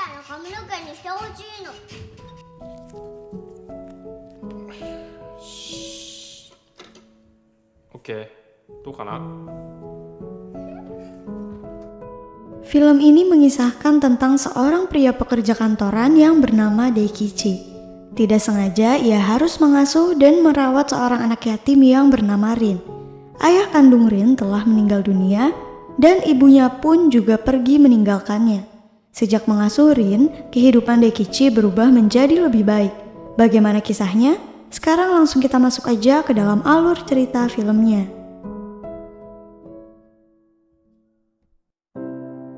いの髪の毛にしてほしいの。Oke, どうかな? Film ini mengisahkan tentang seorang pria pekerja kantoran yang bernama Daikichi. Tidak sengaja ia harus mengasuh dan merawat seorang anak yatim yang bernama Rin. Ayah kandung Rin telah meninggal dunia dan ibunya pun juga pergi meninggalkannya. Sejak mengasuh Rin, kehidupan Daikichi berubah menjadi lebih baik. Bagaimana kisahnya? Sekarang langsung kita masuk aja ke dalam alur cerita filmnya.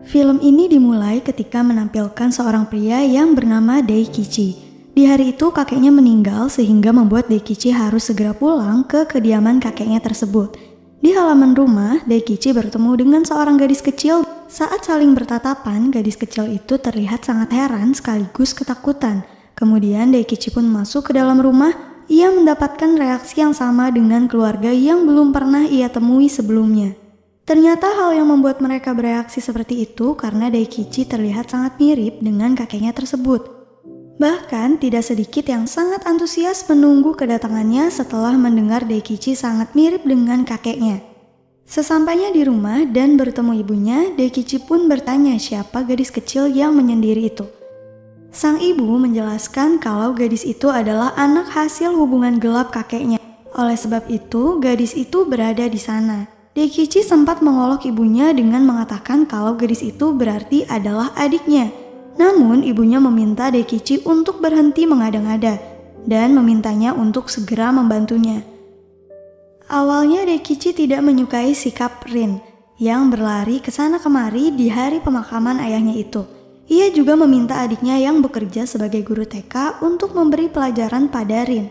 Film ini dimulai ketika menampilkan seorang pria yang bernama Daikichi. Di hari itu kakeknya meninggal sehingga membuat Daikichi harus segera pulang ke kediaman kakeknya tersebut. Di halaman rumah, Daikichi bertemu dengan seorang gadis kecil. Saat saling bertatapan, gadis kecil itu terlihat sangat heran sekaligus ketakutan. Kemudian Daikichi pun masuk ke dalam rumah. Ia mendapatkan reaksi yang sama dengan keluarga yang belum pernah ia temui sebelumnya. Ternyata hal yang membuat mereka bereaksi seperti itu karena Daikichi terlihat sangat mirip dengan kakeknya tersebut. Bahkan tidak sedikit yang sangat antusias menunggu kedatangannya setelah mendengar Daikichi sangat mirip dengan kakeknya. Sesampainya di rumah dan bertemu ibunya, Daikichi pun bertanya siapa gadis kecil yang menyendiri itu. Sang ibu menjelaskan kalau gadis itu adalah anak hasil hubungan gelap kakeknya. Oleh sebab itu, gadis itu berada di sana. Daikichi sempat mengolok ibunya dengan mengatakan kalau gadis itu berarti adalah adiknya. Namun ibunya meminta Daikichi untuk berhenti mengada-ngada dan memintanya untuk segera membantunya. Awalnya Daikichi tidak menyukai sikap Rin yang berlari ke sana kemari di hari pemakaman ayahnya itu. Ia juga meminta adiknya yang bekerja sebagai guru TK untuk memberi pelajaran pada Rin.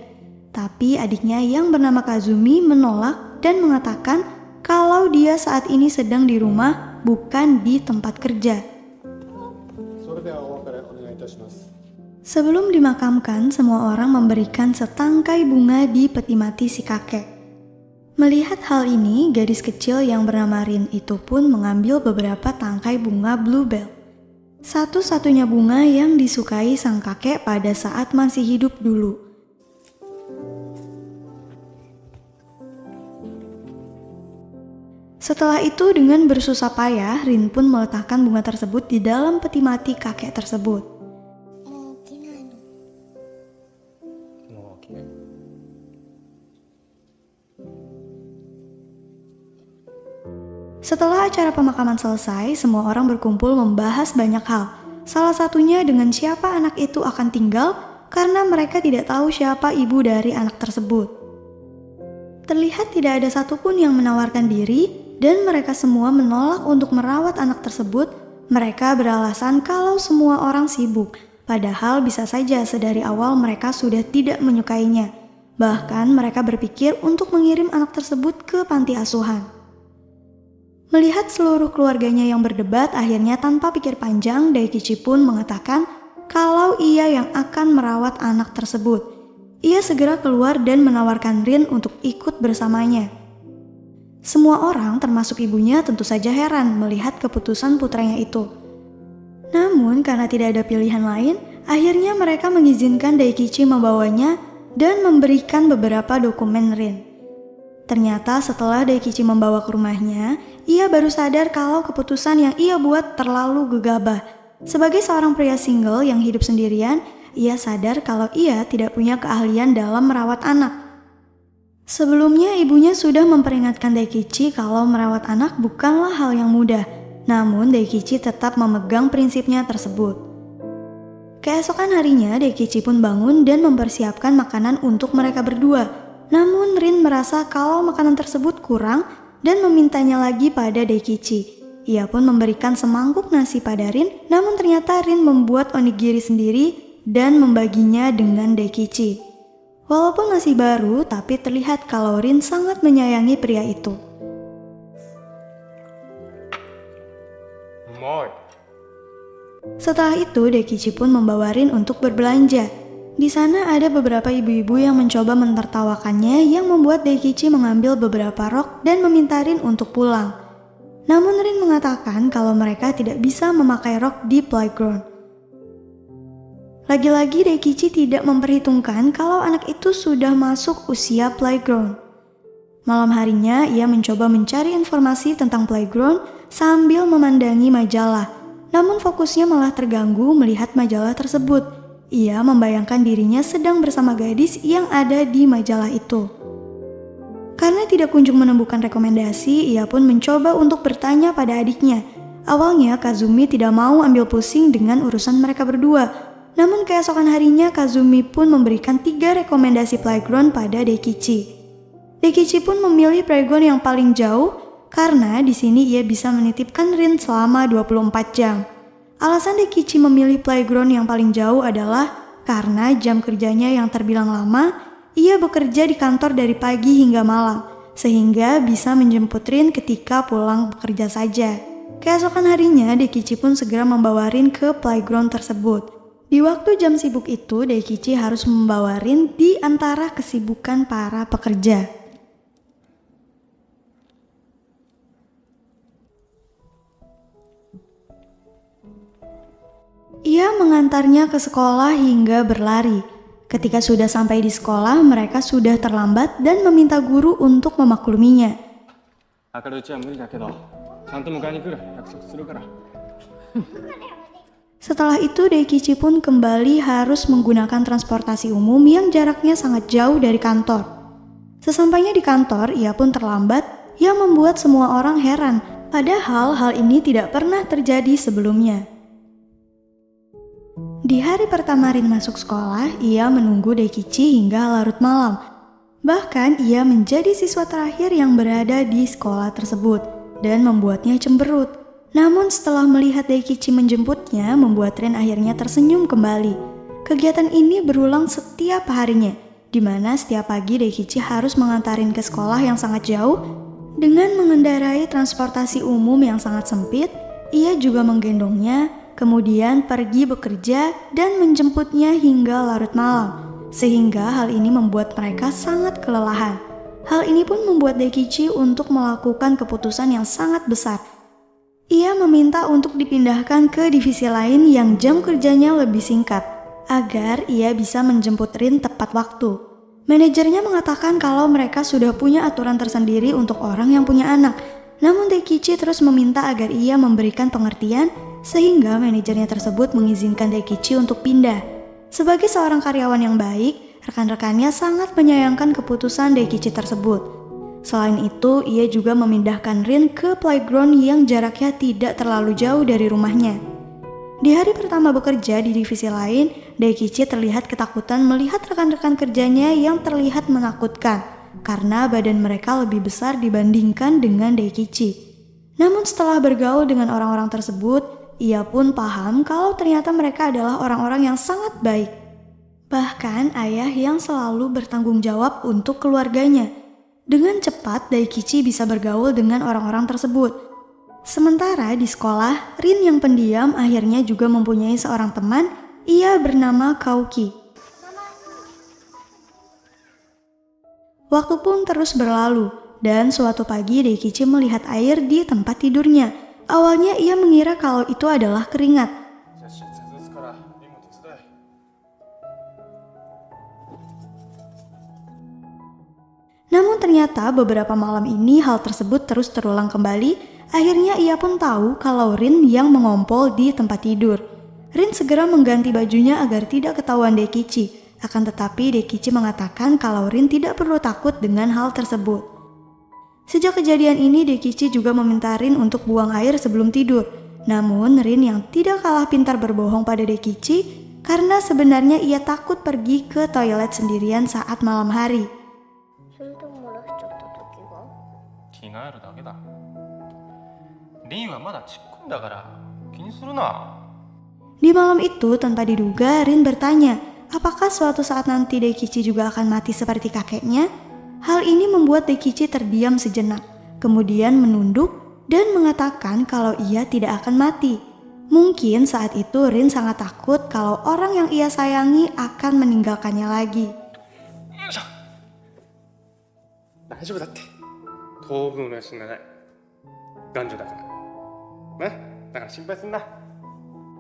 Tapi adiknya yang bernama Kazumi menolak dan mengatakan kalau dia saat ini sedang di rumah, bukan di tempat kerja. Sebelum dimakamkan, semua orang memberikan setangkai bunga di peti mati si kakek. Melihat hal ini, gadis kecil yang bernama Rin itu pun mengambil beberapa tangkai bunga bluebell. Satu-satunya bunga yang disukai sang kakek pada saat masih hidup dulu. Setelah itu dengan bersusah payah, Rin pun meletakkan bunga tersebut di dalam peti mati kakek tersebut. Setelah acara pemakaman selesai, semua orang berkumpul membahas banyak hal. Salah satunya dengan siapa anak itu akan tinggal karena mereka tidak tahu siapa ibu dari anak tersebut. Terlihat tidak ada satupun yang menawarkan diri dan mereka semua menolak untuk merawat anak tersebut. Mereka beralasan kalau semua orang sibuk, padahal bisa saja sedari awal mereka sudah tidak menyukainya. Bahkan mereka berpikir untuk mengirim anak tersebut ke panti asuhan. Melihat seluruh keluarganya yang berdebat, akhirnya tanpa pikir panjang, Daikichi pun mengatakan kalau ia yang akan merawat anak tersebut. Ia segera keluar dan menawarkan Rin untuk ikut bersamanya. Semua orang termasuk ibunya tentu saja heran melihat keputusan putranya itu. Namun karena tidak ada pilihan lain, akhirnya mereka mengizinkan Daikichi membawanya dan memberikan beberapa dokumen Rin. Ternyata setelah Daikichi membawa ke rumahnya, ia baru sadar kalau keputusan yang ia buat terlalu gegabah. Sebagai seorang pria single yang hidup sendirian, ia sadar kalau ia tidak punya keahlian dalam merawat anak. Sebelumnya ibunya sudah memperingatkan Daikichi kalau merawat anak bukanlah hal yang mudah. Namun Daikichi tetap memegang prinsipnya tersebut. Keesokan harinya Daikichi pun bangun dan mempersiapkan makanan untuk mereka berdua. Namun Rin merasa kalau makanan tersebut kurang dan memintanya lagi pada Daikichi. Ia pun memberikan semangkuk nasi pada Rin, namun ternyata Rin membuat onigiri sendiri dan membaginya dengan Daikichi. Walaupun masih baru, tapi terlihat kalau Rin sangat menyayangi pria itu. Setelah itu, Daikichi pun membawa Rin untuk berbelanja. Di sana ada beberapa ibu-ibu yang mencoba mentertawakannya yang membuat Daikichi mengambil beberapa rok dan meminta Rin untuk pulang. Namun Rin mengatakan kalau mereka tidak bisa memakai rok di playground. Lagi-lagi Daikichi tidak memperhitungkan kalau anak itu sudah masuk usia playground. Malam harinya ia mencoba mencari informasi tentang playground sambil memandangi majalah. Namun fokusnya malah terganggu melihat majalah tersebut. Ia membayangkan dirinya sedang bersama gadis yang ada di majalah itu. Karena tidak kunjung menemukan rekomendasi, ia pun mencoba untuk bertanya pada adiknya. Awalnya Kazumi tidak mau ambil pusing dengan urusan mereka berdua. Namun keesokan harinya Kazumi pun memberikan 3 rekomendasi playground pada Daikichi. Daikichi pun memilih playground yang paling jauh karena di sini ia bisa menitipkan Rin selama 24 jam. Alasan Daikichi memilih playground yang paling jauh adalah karena jam kerjanya yang terbilang lama, ia bekerja di kantor dari pagi hingga malam, sehingga bisa menjemput Rin ketika pulang bekerja saja. Keesokan harinya, Daikichi pun segera membawa Rin ke playground tersebut. Di waktu jam sibuk itu, Daikichi harus membawa Rin di antara kesibukan para pekerja. Ia mengantarnya ke sekolah hingga berlari. Ketika sudah sampai di sekolah, mereka sudah terlambat dan meminta guru untuk memakluminya. Setelah itu, Daikichi pun kembali harus menggunakan transportasi umum yang jaraknya sangat jauh dari kantor. Sesampainya di kantor, ia pun terlambat yang membuat semua orang heran, padahal hal ini tidak pernah terjadi sebelumnya. Di hari pertama Rin masuk sekolah, ia menunggu Daikichi hingga larut malam. Bahkan ia menjadi siswa terakhir yang berada di sekolah tersebut dan membuatnya cemberut. Namun setelah melihat Daikichi menjemputnya, membuat Rin akhirnya tersenyum kembali. Kegiatan ini berulang setiap harinya, di mana setiap pagi Daikichi harus mengantarin ke sekolah yang sangat jauh. Dengan mengendarai transportasi umum yang sangat sempit, ia juga menggendongnya, kemudian pergi bekerja dan menjemputnya hingga larut malam, sehingga hal ini membuat mereka sangat kelelahan. Hal ini pun membuat Daikichi untuk melakukan keputusan yang sangat besar. Ia meminta untuk dipindahkan ke divisi lain yang jam kerjanya lebih singkat, agar ia bisa menjemput Rin tepat waktu. Manajernya mengatakan kalau mereka sudah punya aturan tersendiri untuk orang yang punya anak, namun Daikichi terus meminta agar ia memberikan pengertian, sehingga manajernya tersebut mengizinkan Daikichi untuk pindah. Sebagai seorang karyawan yang baik, rekan-rekannya sangat menyayangkan keputusan Daikichi tersebut. Selain itu, ia juga memindahkan Rin ke playground yang jaraknya tidak terlalu jauh dari rumahnya. Di hari pertama bekerja di divisi lain, Daikichi terlihat ketakutan melihat rekan-rekan kerjanya yang terlihat menakutkan, karena badan mereka lebih besar dibandingkan dengan Daikichi. Namun setelah bergaul dengan orang-orang tersebut, ia pun paham kalau ternyata mereka adalah orang-orang yang sangat baik. Bahkan ayah yang selalu bertanggung jawab untuk keluarganya. Dengan cepat Daikichi bisa bergaul dengan orang-orang tersebut. Sementara di sekolah, Rin yang pendiam akhirnya juga mempunyai seorang teman, ia bernama Kauki. Waktu pun terus berlalu, dan suatu pagi Daikichi melihat air di tempat tidurnya. Awalnya ia mengira kalau itu adalah keringat. Namun ternyata beberapa malam ini hal tersebut terus terulang kembali. Akhirnya ia pun tahu kalau Rin yang mengompol di tempat tidur. Rin segera mengganti bajunya agar tidak ketahuan Daikichi. Akan tetapi Daikichi mengatakan kalau Rin tidak perlu takut dengan hal tersebut. Sejak kejadian ini, Daikichi juga meminta Rin untuk buang air sebelum tidur. Namun, Rin yang tidak kalah pintar berbohong pada Daikichi karena sebenarnya ia takut pergi ke toilet sendirian saat malam hari. Di malam itu, tanpa diduga, Rin bertanya, apakah suatu saat nanti Daikichi juga akan mati seperti kakeknya? Hal ini membuat Daikichi terdiam sejenak, kemudian menunduk dan mengatakan kalau ia tidak akan mati. Mungkin saat itu Rin sangat takut kalau orang yang ia sayangi akan meninggalkannya lagi.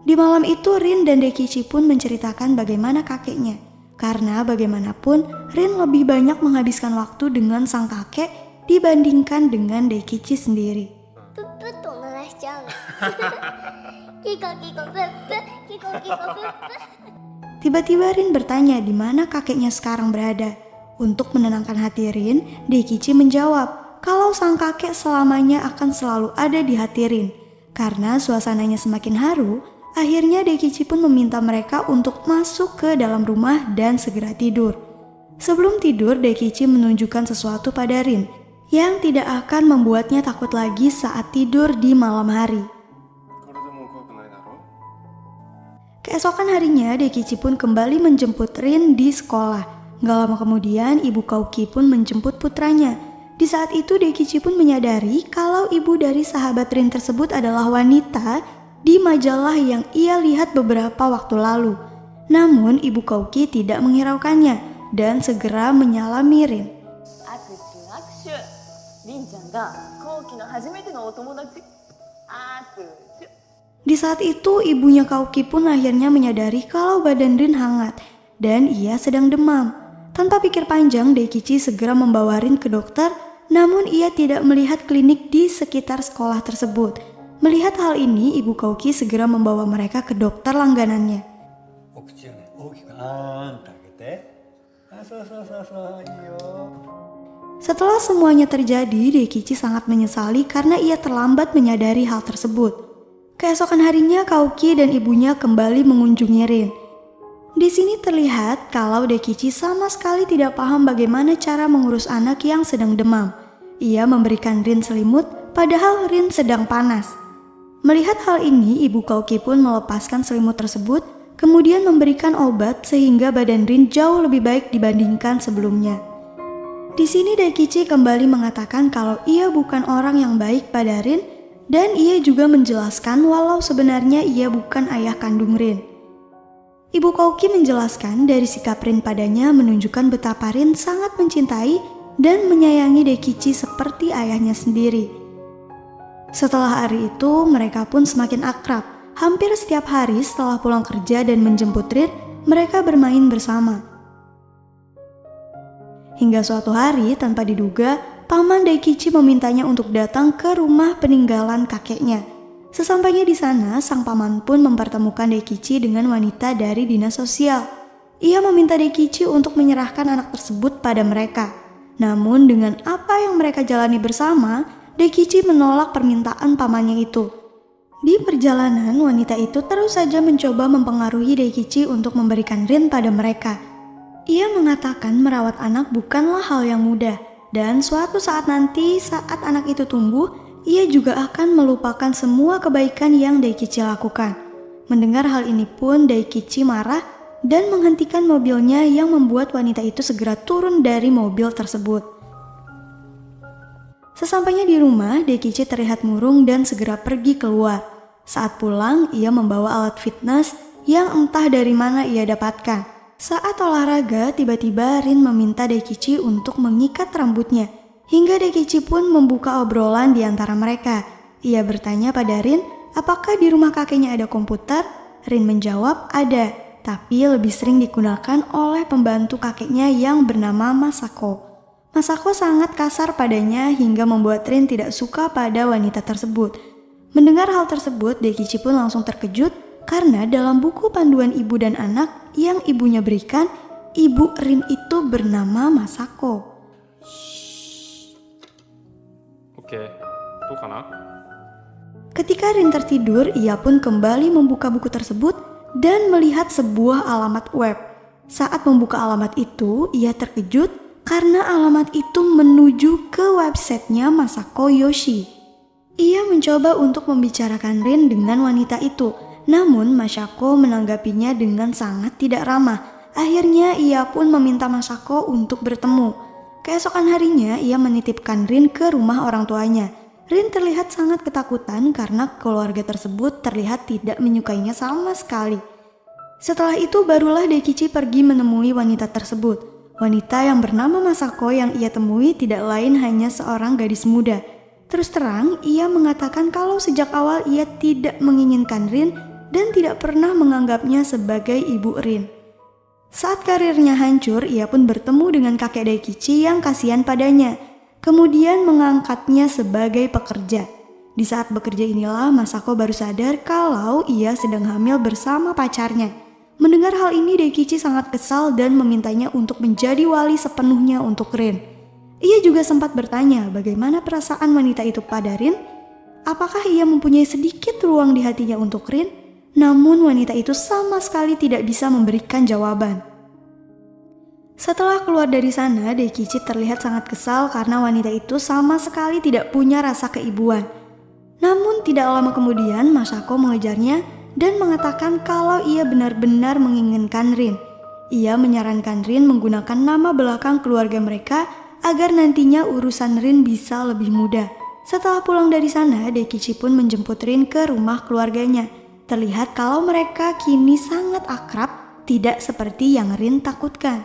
Di malam itu Rin dan Daikichi pun menceritakan bagaimana kakeknya. Karena bagaimanapun Rin lebih banyak menghabiskan waktu dengan sang kakek dibandingkan dengan Daikichi sendiri. プップッと鳴らしちゃうの。キコキコプップ、キコキコプップ。 Tiba-tiba Rin bertanya di mana kakeknya sekarang berada. Untuk menenangkan hati Rin, Daikichi menjawab kalau sang kakek selamanya akan selalu ada di hati Rin. Karena suasananya semakin haru, akhirnya Daikichi pun meminta mereka untuk masuk ke dalam rumah dan segera tidur. Sebelum tidur, Daikichi menunjukkan sesuatu pada Rin yang tidak akan membuatnya takut lagi saat tidur di malam hari. Keesokan harinya, Daikichi pun kembali menjemput Rin di sekolah. Gak lama kemudian, ibu Kauki pun menjemput putranya. Di saat itu, Daikichi pun menyadari kalau ibu dari sahabat Rin tersebut adalah wanita di majalah yang ia lihat beberapa waktu lalu. Namun, ibu Kauki tidak menghiraukannya dan segera menyalami Rin. Di saat itu, ibunya Kauki pun akhirnya menyadari kalau badan Rin hangat dan ia sedang demam. Tanpa pikir panjang, Daikichi segera membawa Rin ke dokter, namun ia tidak melihat klinik di sekitar sekolah tersebut. Melihat hal ini, ibu Kauki segera membawa mereka ke dokter langganannya. Setelah semuanya terjadi, Daikichi sangat menyesali karena ia terlambat menyadari hal tersebut. Keesokan harinya, Kauki dan ibunya kembali mengunjungi Rin. Di sini terlihat kalau Daikichi sama sekali tidak paham bagaimana cara mengurus anak yang sedang demam. Ia memberikan Rin selimut, padahal Rin sedang panas. Melihat hal ini, ibu Kauki pun melepaskan selimut tersebut, kemudian memberikan obat sehingga badan Rin jauh lebih baik dibandingkan sebelumnya. Di sini Daikichi kembali mengatakan kalau ia bukan orang yang baik pada Rin, dan ia juga menjelaskan walau sebenarnya ia bukan ayah kandung Rin. Ibu Kauki menjelaskan dari sikap Rin padanya menunjukkan betapa Rin sangat mencintai dan menyayangi Daikichi seperti ayahnya sendiri. Setelah hari itu, mereka pun semakin akrab. Hampir setiap hari setelah pulang kerja dan menjemput Rin, mereka bermain bersama. Hingga suatu hari, tanpa diduga, Paman Daikichi memintanya untuk datang ke rumah peninggalan kakeknya. Sesampainya di sana, sang paman pun mempertemukan Daikichi dengan wanita dari dinas sosial. Ia meminta Daikichi untuk menyerahkan anak tersebut pada mereka. Namun dengan apa yang mereka jalani bersama, Daikichi menolak permintaan pamannya itu. Di perjalanan, wanita itu terus saja mencoba mempengaruhi Daikichi untuk memberikan Rin pada mereka. Ia mengatakan merawat anak bukanlah hal yang mudah. Dan suatu saat nanti, saat anak itu tumbuh, ia juga akan melupakan semua kebaikan yang Daikichi lakukan. Mendengar hal ini pun, Daikichi marah dan menghentikan mobilnya yang membuat wanita itu segera turun dari mobil tersebut. Sesampainya di rumah, Daikichi terlihat murung dan segera pergi keluar. Saat pulang, ia membawa alat fitness yang entah dari mana ia dapatkan. Saat olahraga, tiba-tiba Rin meminta Daikichi untuk mengikat rambutnya. Hingga Daikichi pun membuka obrolan di antara mereka. Ia bertanya pada Rin, apakah di rumah kakeknya ada komputer? Rin menjawab, ada, tapi lebih sering digunakan oleh pembantu kakeknya yang bernama Masako. Masako sangat kasar padanya hingga membuat Rin tidak suka pada wanita tersebut. Mendengar hal tersebut, Daikichi pun langsung terkejut karena dalam buku panduan ibu dan anak yang ibunya berikan, ibu Rin itu bernama Masako. Oke, itu kana? Ketika Rin tertidur, ia pun kembali membuka buku tersebut dan melihat sebuah alamat web. Saat membuka alamat itu, ia terkejut karena alamat itu menuju ke websitenya Masako Yoshi. Ia mencoba untuk membicarakan Rin dengan wanita itu, namun Masako menanggapinya dengan sangat tidak ramah. Akhirnya ia pun meminta Masako untuk bertemu. Keesokan harinya ia menitipkan Rin ke rumah orang tuanya. Rin terlihat sangat ketakutan karena keluarga tersebut terlihat tidak menyukainya sama sekali. Setelah itu barulah Daikichi pergi menemui wanita tersebut. Wanita yang bernama Masako yang ia temui tidak lain hanya seorang gadis muda. Terus terang ia mengatakan kalau sejak awal ia tidak menginginkan Rin dan tidak pernah menganggapnya sebagai ibu Rin. Saat karirnya hancur, ia pun bertemu dengan kakek Daikichi yang kasihan padanya, kemudian mengangkatnya sebagai pekerja. Di saat bekerja inilah Masako baru sadar kalau ia sedang hamil bersama pacarnya. Mendengar hal ini, Daikichi sangat kesal dan memintanya untuk menjadi wali sepenuhnya untuk Rin. Ia juga sempat bertanya bagaimana perasaan wanita itu pada Rin. Apakah ia mempunyai sedikit ruang di hatinya untuk Rin? Namun wanita itu sama sekali tidak bisa memberikan jawaban. Setelah keluar dari sana, Daikichi terlihat sangat kesal karena wanita itu sama sekali tidak punya rasa keibuan. Namun tidak lama kemudian Masako mengejarnya dan mengatakan kalau ia benar-benar menginginkan Rin. Ia menyarankan Rin menggunakan nama belakang keluarga mereka agar nantinya urusan Rin bisa lebih mudah. Setelah pulang dari sana, Daikichi pun menjemput Rin ke rumah keluarganya. Terlihat kalau mereka kini sangat akrab, tidak seperti yang Rin takutkan.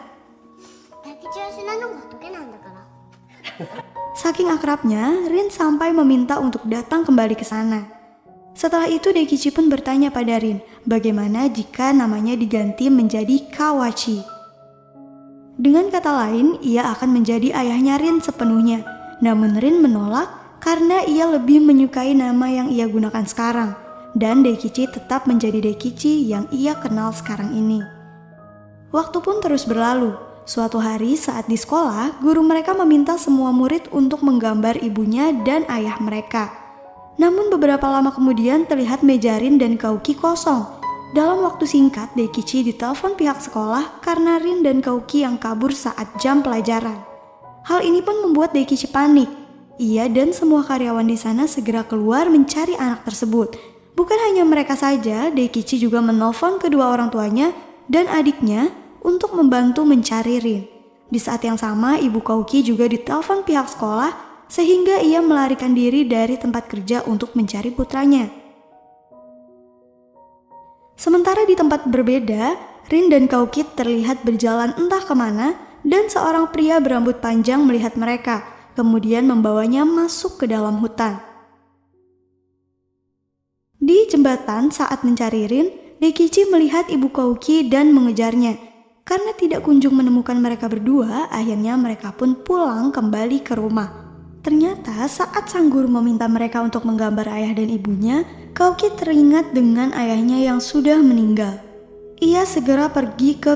Saking akrabnya, Rin sampai meminta untuk datang kembali ke sana. Setelah itu Daikichi pun bertanya pada Rin, bagaimana jika namanya diganti menjadi Kawachi. Dengan kata lain, ia akan menjadi ayahnya Rin sepenuhnya. Namun Rin menolak karena ia lebih menyukai nama yang ia gunakan sekarang. Dan Daikichi tetap menjadi Daikichi yang ia kenal sekarang ini. Waktu pun terus berlalu. Suatu hari saat di sekolah, guru mereka meminta semua murid untuk menggambar ibunya dan ayah mereka. Namun beberapa lama kemudian terlihat meja Rin dan Kauki kosong. Dalam waktu singkat, Daikichi ditelepon pihak sekolah karena Rin dan Kauki yang kabur saat jam pelajaran. Hal ini pun membuat Daikichi panik. Ia dan semua karyawan di sana segera keluar mencari anak tersebut. Bukan hanya mereka saja, Daikichi juga menelpon kedua orang tuanya dan adiknya untuk membantu mencari Rin. Di saat yang sama, ibu Kauki juga ditelepon pihak sekolah sehingga ia melarikan diri dari tempat kerja untuk mencari putranya. Sementara di tempat berbeda, Rin dan Kauki terlihat berjalan entah kemana dan seorang pria berambut panjang melihat mereka, kemudian membawanya masuk ke dalam hutan. Di jembatan saat mencari Rin, Daikichi melihat ibu Kauki dan mengejarnya. Karena tidak kunjung menemukan mereka berdua, akhirnya mereka pun pulang kembali ke rumah. Ternyata saat sang guru meminta mereka untuk menggambar ayah dan ibunya, Kauki teringat dengan ayahnya yang sudah meninggal. Ia segera pergi ke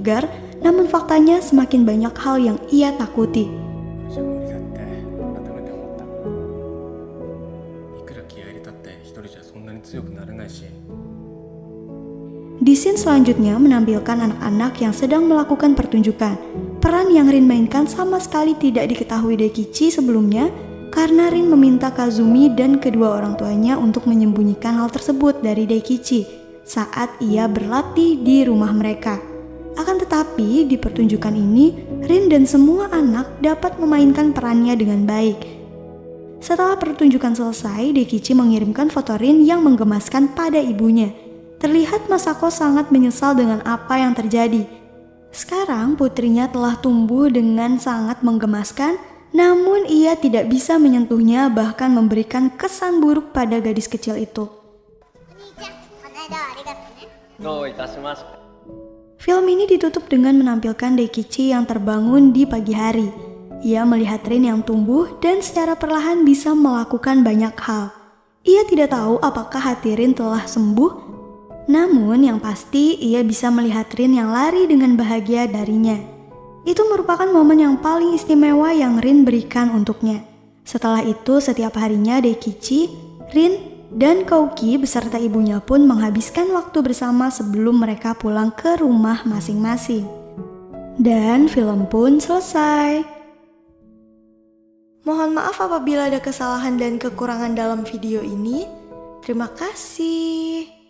tegar, namun faktanya semakin banyak hal yang ia takuti. じゃ無理だって改めて思った。いくら気合い入れたって一人じゃそんなに強くなれないし。 Di scene selanjutnya menampilkan anak-anak yang sedang melakukan pertunjukan. Peran yang Rin mainkan sama sekali tidak diketahui Daikichi sebelumnya karena Rin meminta Kazumi dan kedua orang tuanya untuk menyembunyikan hal tersebut dari Daikichi saat ia berlatih di rumah mereka. Akan tetapi di pertunjukan ini, Rin dan semua anak dapat memainkan perannya dengan baik. Setelah pertunjukan selesai, Daikichi mengirimkan foto Rin yang menggemaskan pada ibunya. Terlihat Masako sangat menyesal dengan apa yang terjadi. Sekarang putrinya telah tumbuh dengan sangat menggemaskan, namun ia tidak bisa menyentuhnya bahkan memberikan kesan buruk pada gadis kecil itu. お兄ちゃん、この間はありがとうね。 どういたしまして。 Film ini ditutup dengan menampilkan Daikichi yang terbangun di pagi hari. Ia melihat Rin yang tumbuh dan secara perlahan bisa melakukan banyak hal. Ia tidak tahu apakah hati Rin telah sembuh, namun yang pasti ia bisa melihat Rin yang lari dengan bahagia darinya. Itu merupakan momen yang paling istimewa yang Rin berikan untuknya. Setelah itu setiap harinya Daikichi, Rin, dan Kouki beserta ibunya pun menghabiskan waktu bersama sebelum mereka pulang ke rumah masing-masing. Dan film pun selesai. Mohon maaf apabila ada kesalahan dan kekurangan dalam video ini. Terima kasih.